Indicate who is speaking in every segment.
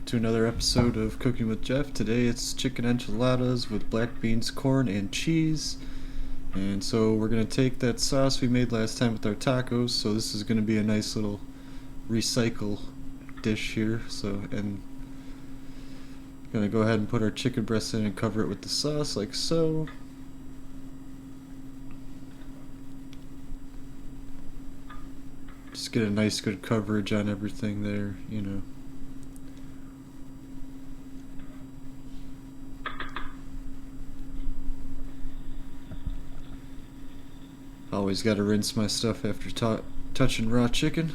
Speaker 1: to another episode of Cooking with Jeff. Today it's chicken enchiladas with black beans, corn, and cheese. And so we're going to take that sauce we made last time with our tacos. So this is going to be a nice little recycle dish here. And going to go ahead and put our chicken breast in and cover it with the sauce like so. Just get a nice good coverage on everything there, you know. Always got to rinse my stuff after touching raw chicken.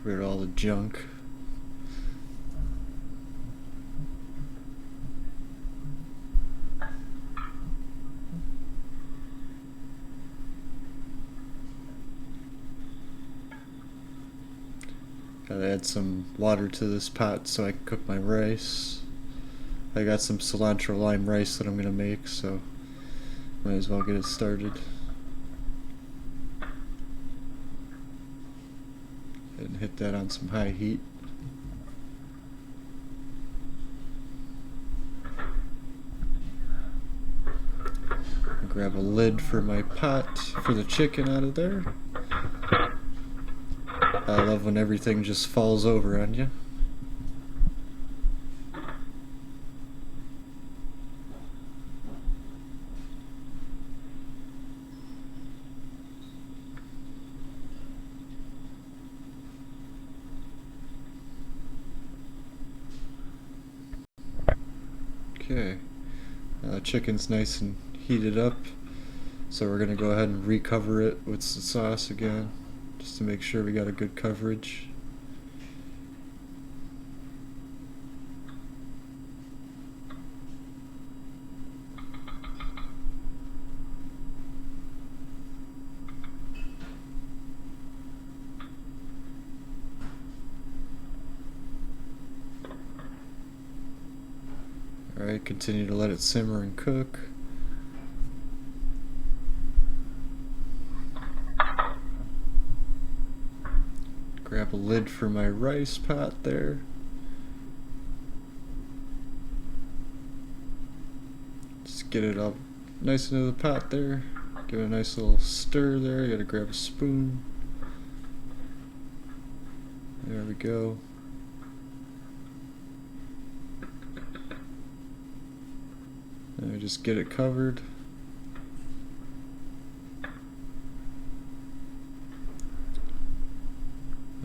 Speaker 1: Rid of all the junk. Gotta add some water to this pot so I can cook my rice. I got some cilantro lime rice that I'm gonna make, so might as well get it started. And hit that on some high heat. Grab a lid for my pot for the chicken out of there. I love when everything just falls over on you. Okay, chicken's nice and heated up, so we're going to go ahead and recover it with the sauce again, just to make sure we got a good coverage. Alright, continue to let it simmer and cook. Grab a lid for my rice pot there. Just get it up nice into the pot there. Give it a nice little stir there. You gotta grab a spoon. There we go. And just get it covered.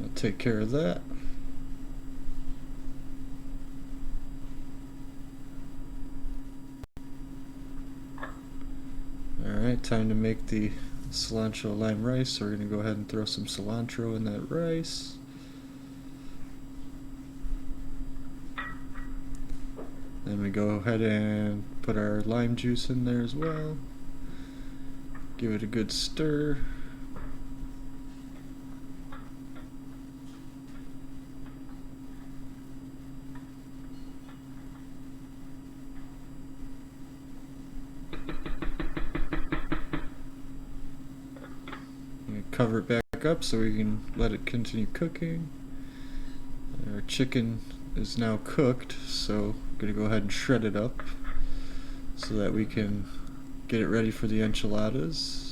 Speaker 1: I'll take care of that. Alright, time to make the cilantro lime rice. So we're going to go ahead and throw some cilantro in that rice. Then we go ahead and put our lime juice in there as well. Give it a good stir. Cover it back up so we can let it continue cooking. Our chicken is now cooked, so I'm going to go ahead and shred it up so that we can get it ready for the enchiladas.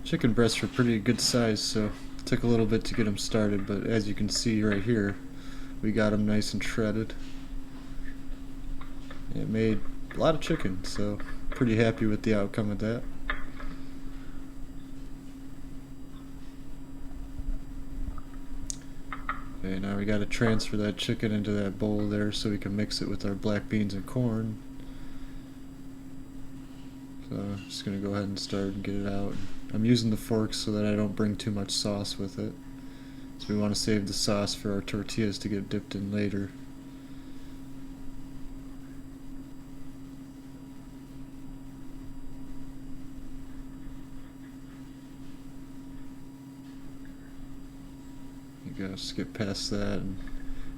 Speaker 1: Chicken breasts are pretty good size, so it took a little bit to get them started, but as you can see right here, we got them nice and shredded. It made a lot of chicken, so pretty happy with the outcome of that. Okay, now we got to transfer that chicken into that bowl there so we can mix it with our black beans and corn. So I'm just going to go ahead and start and get it out. I'm using the fork so that I don't bring too much sauce with it. And then we go ahead and put our lime juice in there as well. Give it a good stir. And then we go ahead and throw some water in there so we can mix it with our chicken. So we want to save the sauce for our tortillas to get dipped in later. You gotta skip past that, and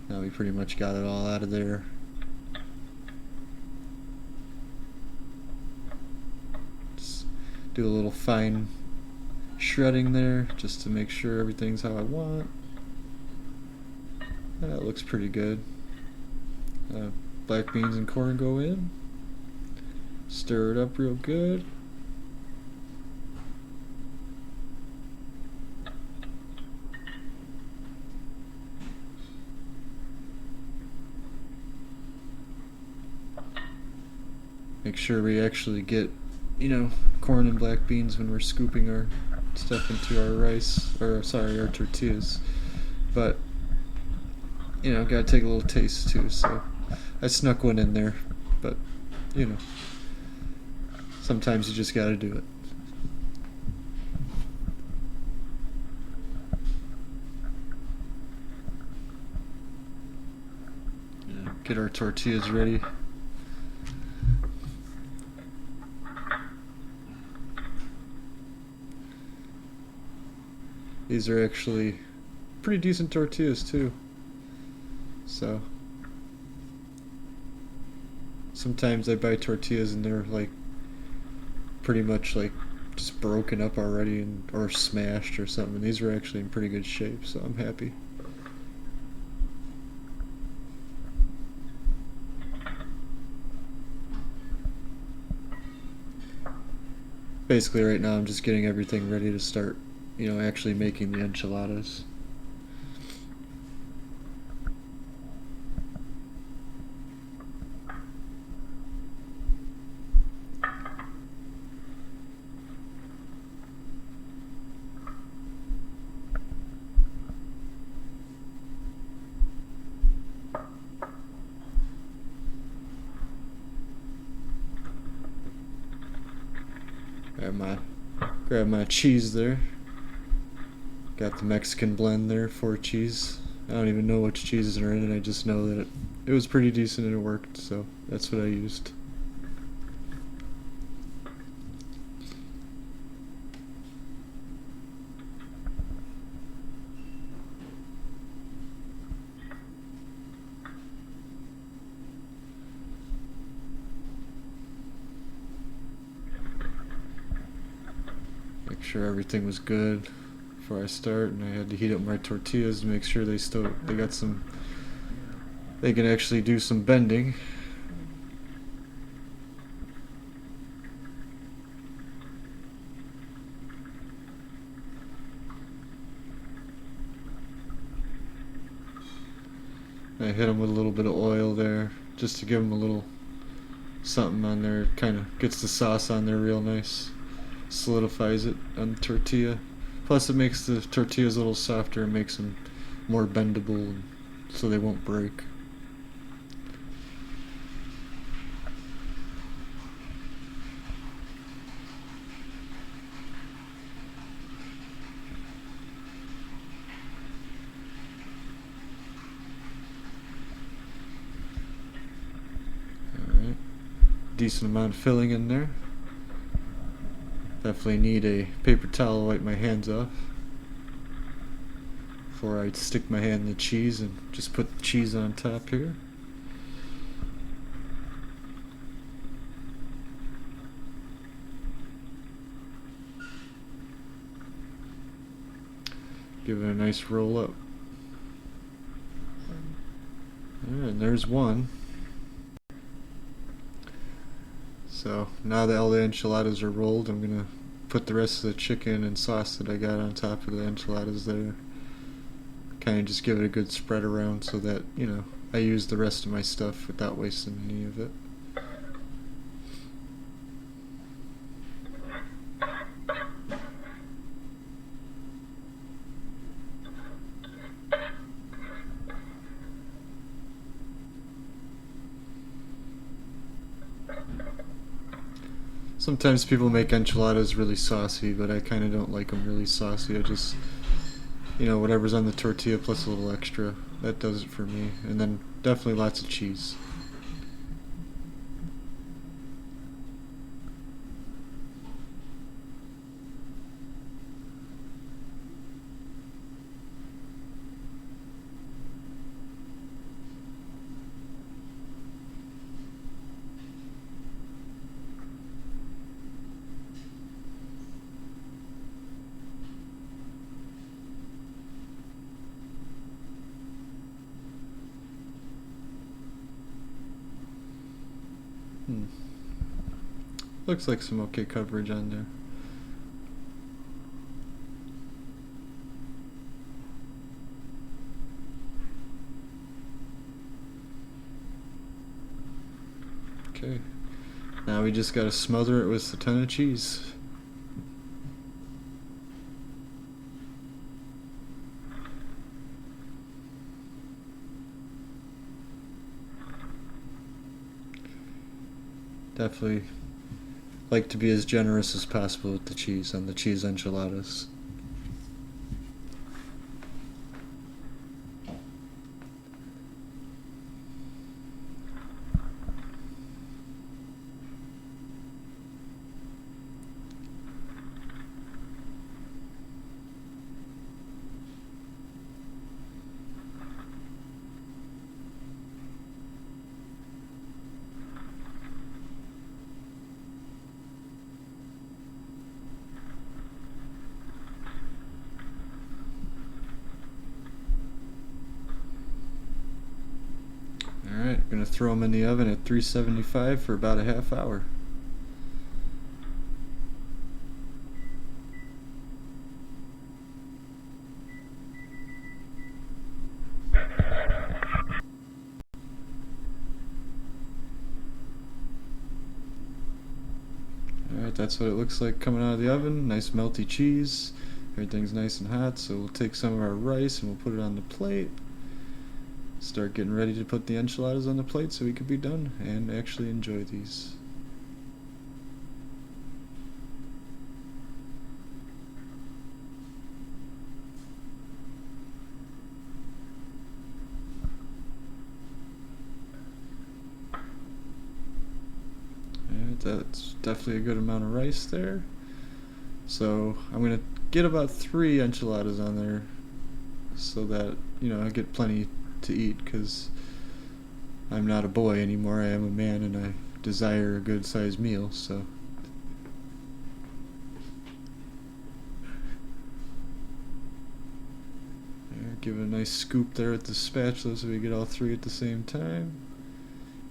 Speaker 1: now we pretty much got it all out of there. Just do a little fine shredding there just to make sure everything's how I want. That looks pretty good. Black beans and corn go in. Stir it up real good. Make sure we actually get, corn and black beans when we're scooping our stuff into our rice, or sorry, our tortillas. But, gotta take a little taste too, so I snuck one in there, but, sometimes you just gotta do it. Get our tortillas ready. These are actually pretty decent tortillas too. So sometimes I buy tortillas and they're like pretty much like just broken up already or smashed or something. These are actually in pretty good shape, so I'm happy. Basically right now I'm just getting everything ready to start actually making the enchiladas. Grab my cheese there. Got the Mexican blend there, 4 cheese. I don't even know which cheeses are in it, I just know that it was pretty decent and it worked, so that's what I used. Make sure everything was good before I start, and I had to heat up my tortillas to make sure they can actually do some bending. I hit them with a little bit of oil there just to give them a little something on there. It kind of gets the sauce on there real nice, solidifies it on the tortilla. Plus it makes the tortillas a little softer and makes them more bendable so they won't break. Alright, decent amount of filling in there. Definitely need a paper towel to wipe my hands off before I stick my hand in the cheese and just put the cheese on top here. Give it a nice roll up. And there's one. So now that all the enchiladas are rolled, I'm gonna put the rest of the chicken and sauce that I got on top of the enchiladas there. Kind of just give it a good spread around so that, I use the rest of my stuff without wasting any of it. Sometimes people make enchiladas really saucy, but I kind of don't like them really saucy. you know, whatever's on the tortilla plus a little extra. That does it for me. And then definitely lots of cheese. Looks like some okay coverage on there. Okay. Now we just gotta smother it with a ton of cheese. Definitely like to be as generous as possible with the cheese on the cheese enchiladas. Alright, gonna throw them in the oven at 375 for about a half hour. Alright, that's what it looks like coming out of the oven. Nice melty cheese. Everything's nice and hot, so we'll take some of our rice and we'll put it on the plate. Start getting ready to put the enchiladas on the plate so we could be done and actually enjoy these. Alright, that's definitely a good amount of rice there. So I'm gonna get about 3 enchiladas on there so that, you know, I get plenty to eat, because I'm not a boy anymore. I am a man and I desire a good sized meal, so there, give it a nice scoop there with the spatula so we get all 3 at the same time.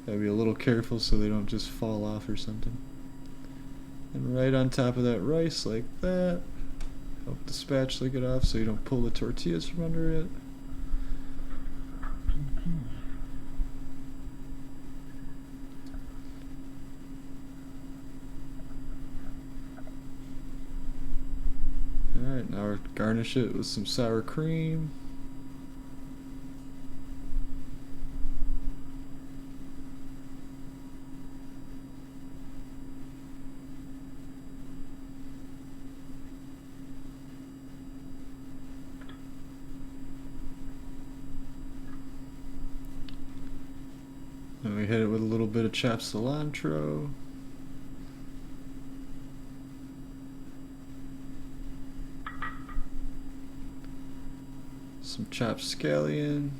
Speaker 1: Gotta be a little careful so they don't just fall off or something. And right on top of that rice like that. Help the spatula get off so you don't pull the tortillas from under it. Alright, now we'll garnish it with some sour cream. And we hit it with a little bit of chopped cilantro. Some chopped scallion.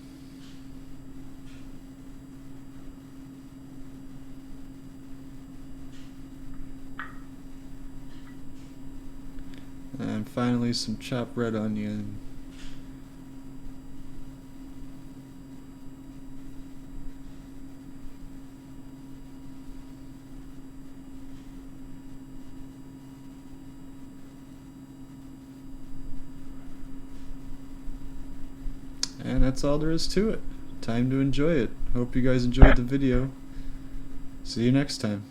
Speaker 1: And finally some chopped red onion. And that's all there is to it. Time to enjoy it. Hope you guys enjoyed the video. See you next time.